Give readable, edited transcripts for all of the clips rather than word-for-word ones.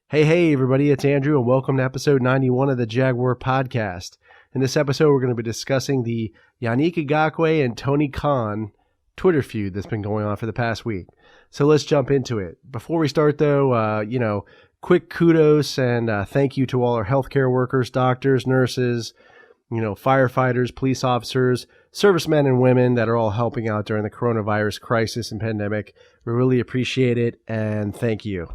Hey, everybody, it's Andrew, and welcome to episode 91 of the Jaguar podcast. In this episode, we're going to be discussing the Yannick Ngakoue and Tony Khan Twitter feud that's been going on for the past week. So let's jump into it. Before we start, though, quick kudos and thank you to all our healthcare workers, doctors, nurses, firefighters, police officers, servicemen and women that are all helping out during the coronavirus crisis and pandemic. We really appreciate it, and thank you.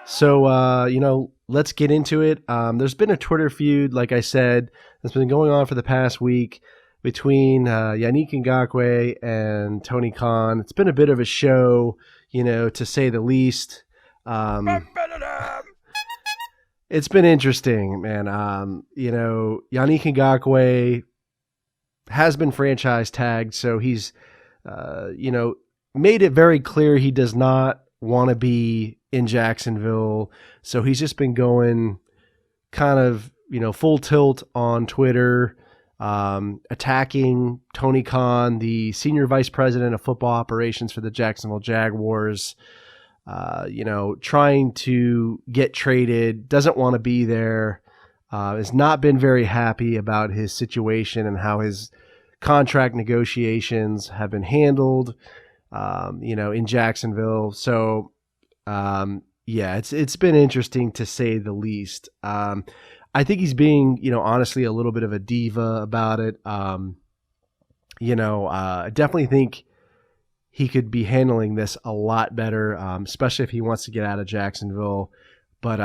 So, let's get into it. There's been a Twitter feud, like I said, that's been going on for the past week between Yannick Ngakoue and Tony Khan. It's been a bit of a show, to say the least. It's been interesting, man. Yannick Ngakoue has been franchise tagged, so he's, made it very clear he does not want to be in Jacksonville. So he's just been going kind of, full tilt on Twitter, attacking Tony Khan, the senior vice president of football operations for the Jacksonville Jaguars, trying to get traded, doesn't want to be there, has not been very happy about his situation and how his contract negotiations have been handled, in Jacksonville. So, it's been interesting to say the least. I think he's being, honestly a little bit of a diva about it. I definitely think he could be handling this a lot better, especially if he wants to get out of Jacksonville. But,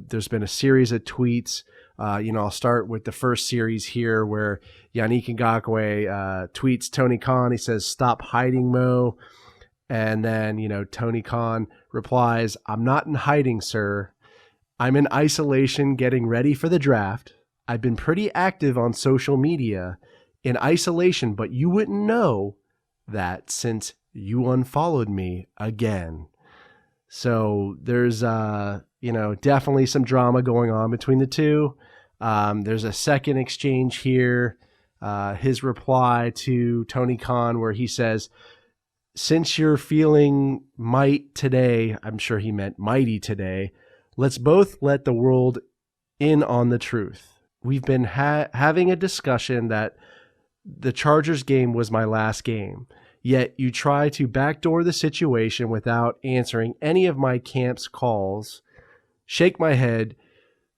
there's been a series of tweets. I'll start with the first series here where Yannick Ngakoue tweets Tony Khan. He says, "Stop hiding, Mo." And then, Tony Khan replies, "I'm not in hiding, sir. I'm in isolation getting ready for the draft. I've been pretty active on social media in isolation, but you wouldn't know that since you unfollowed me again." So there's, definitely some drama going on between the two. There's a second exchange here. His reply to Tony Khan where he says, "Since you're feeling might today," I'm sure he meant mighty today, "let's both let the world in on the truth. We've been having a discussion that the Chargers game was my last game, yet you try to backdoor the situation without answering any of my camp's calls. Shake my head,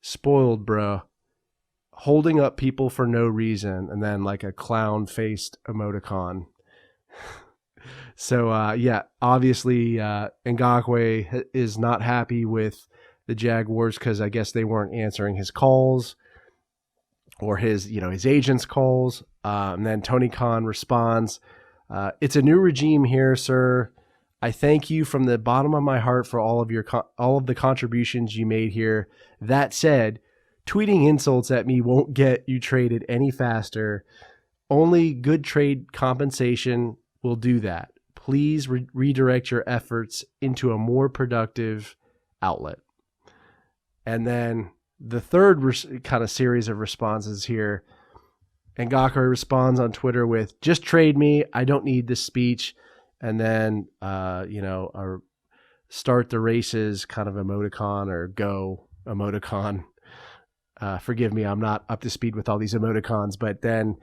spoiled, bruh. Holding up people for no reason," and then like a clown-faced emoticon. So, obviously Ngakoue is not happy with the Jaguars because I guess they weren't answering his calls or his agent's calls. And then Tony Khan responds, "It's a new regime here, sir. I thank you from the bottom of my heart for all of the contributions you made here. That said, tweeting insults at me won't get you traded any faster. Only good trade compensation will do that. Please redirect your efforts into a more productive outlet." And then the third kind of series of responses here, Ngakoue responds on Twitter with, "Just trade me. I don't need this speech." And then, a start the races kind of emoticon or go emoticon. Forgive me, I'm not up to speed with all these emoticons. But then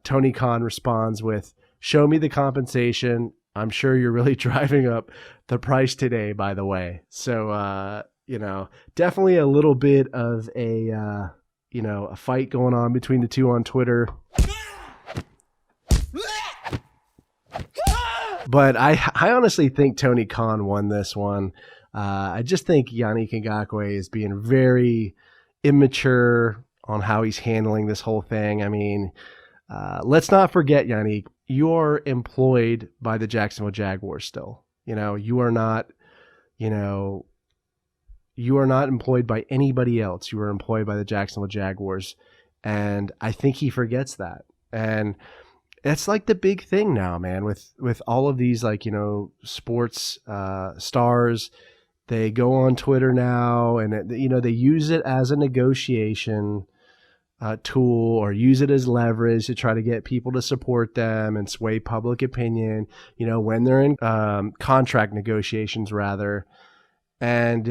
Tony Khan responds with, "Show me the compensation. I'm sure you're really driving up the price today, by the way." So, definitely a little bit of a fight going on between the two on Twitter. But I honestly think Tony Khan won this one. I just think Yannick Ngakoue is being very immature on how he's handling this whole thing. I mean, let's not forget, Yannick, you are employed by the Jacksonville Jaguars still. You are not employed by anybody else. You are employed by the Jacksonville Jaguars. And I think he forgets that. And that's like the big thing now, man, with all of these sports stars. They go on Twitter now and they use it as a negotiation. tool or use it as leverage to try to get people to support them and sway public opinion, when they're in contract negotiations rather. And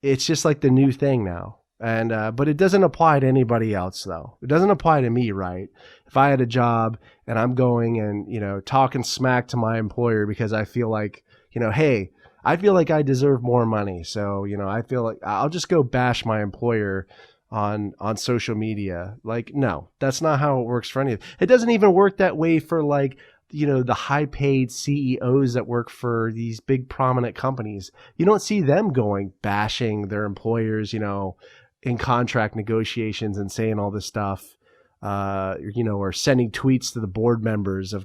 it's just like the new thing now. And but it doesn't apply to anybody else, though. It doesn't apply to me, right? If I had a job and I'm going and, talking smack to my employer because I feel like, hey, I feel like I deserve more money. So, I feel like I'll just go bash my employer on social media. Like, no, that's not how it works for any of it. It doesn't even work that way for like, the high paid CEOs that work for these big prominent companies. You don't see them going bashing their employers, in contract negotiations and saying all this stuff, or sending tweets to the board members of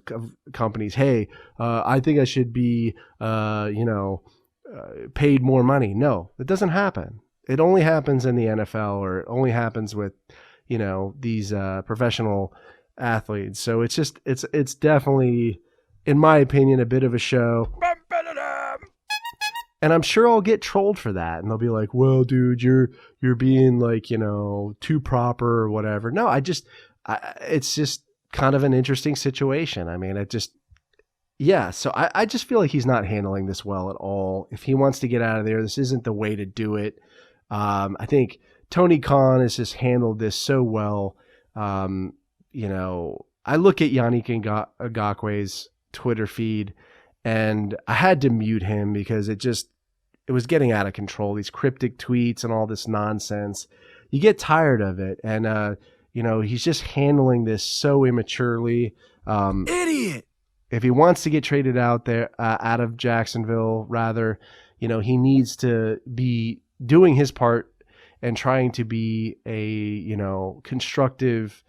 companies. Hey, I think I should be, paid more money. No, it doesn't happen. It only happens in the NFL, or it only happens with, these professional athletes. So it's definitely, in my opinion, a bit of a show. And I'm sure I'll get trolled for that. And they'll be like, well, dude, you're being like, too proper or whatever. No, it's just kind of an interesting situation. I mean, so I just feel like he's not handling this well at all. If he wants to get out of there, this isn't the way to do it. I think Tony Khan has just handled this so well. I look at Yannick Ngakoue's Twitter feed, and I had to mute him because it was getting out of control. These cryptic tweets and all this nonsense. You get tired of it. And, he's just handling this so immaturely. Idiot. If he wants to get traded out of Jacksonville, rather, he needs to be doing his part and trying to be a, constructive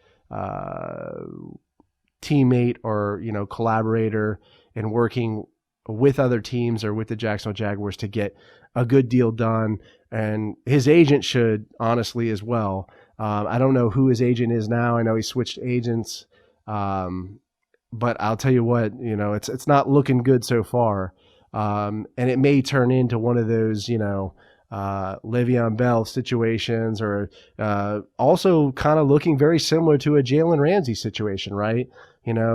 teammate or, collaborator, and working with other teams or with the Jacksonville Jaguars to get a good deal done. And his agent should, honestly, as well. I don't know who his agent is now. I know he switched agents. But I'll tell you what, it's not looking good so far. And it may turn into one of those, Le'Veon Bell situations, or also kind of looking very similar to a Jalen Ramsey situation, right?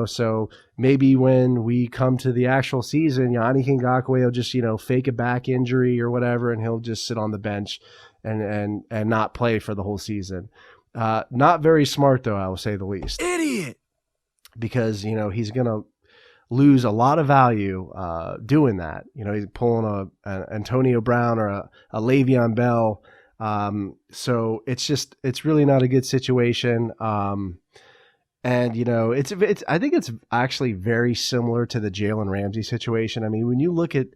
So maybe when we come to the actual season, Yannick Ngakoue will just, fake a back injury or whatever, and he'll just sit on the bench and not play for the whole season. Not very smart, though, I will say the least. Idiot! Because, he's going to lose a lot of value doing that. He's pulling a Antonio Brown or a Le'Veon Bell. So it's really not a good situation. And, I think it's actually very similar to the Jalen Ramsey situation. I mean, when you look at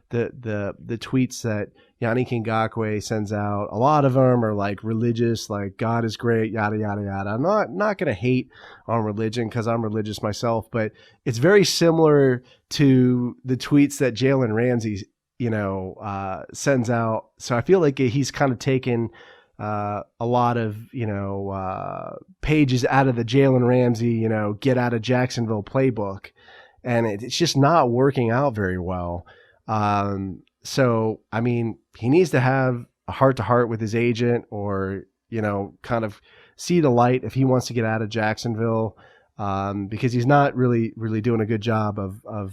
the tweets that Yannick Ngakoue sends out, a lot of them are like religious, like God is great, yada, yada, yada. I'm not going to hate on religion because I'm religious myself, but it's very similar to the tweets that Jalen Ramsey, sends out. So I feel like he's kind of taken a lot of, pages out of the Jalen Ramsey, get out of Jacksonville playbook, and it's just not working out very well. So, I mean, he needs to have a heart-to-heart with his agent, or, kind of see the light if he wants to get out of Jacksonville, because he's not really doing a good job of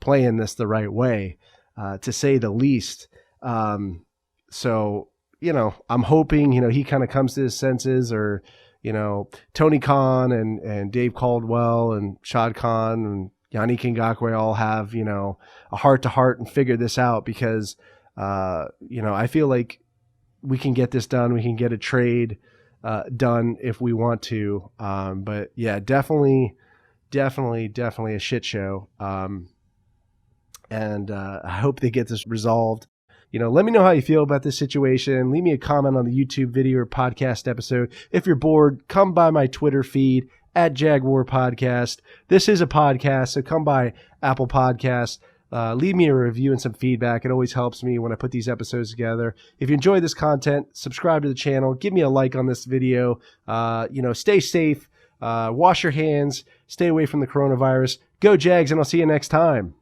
playing this the right way, to say the least. So, I'm hoping, he kind of comes to his senses, or, Tony Khan and Dave Caldwell and Shad Khan and Yannick Ngakoue all have, a heart-to-heart and figure this out, because, I feel like we can get this done. We can get a trade done if we want to. But, yeah, definitely a shit show. And I hope they get this resolved. Let me know how you feel about this situation. Leave me a comment on the YouTube video or podcast episode. If you're bored, come by my Twitter feed at Jaguar Podcast. This is a podcast, so come by Apple Podcasts. Leave me a review and some feedback. It always helps me when I put these episodes together. If you enjoy this content, subscribe to the channel. Give me a like on this video. Stay safe. Wash your hands. Stay away from the coronavirus. Go Jags, and I'll see you next time.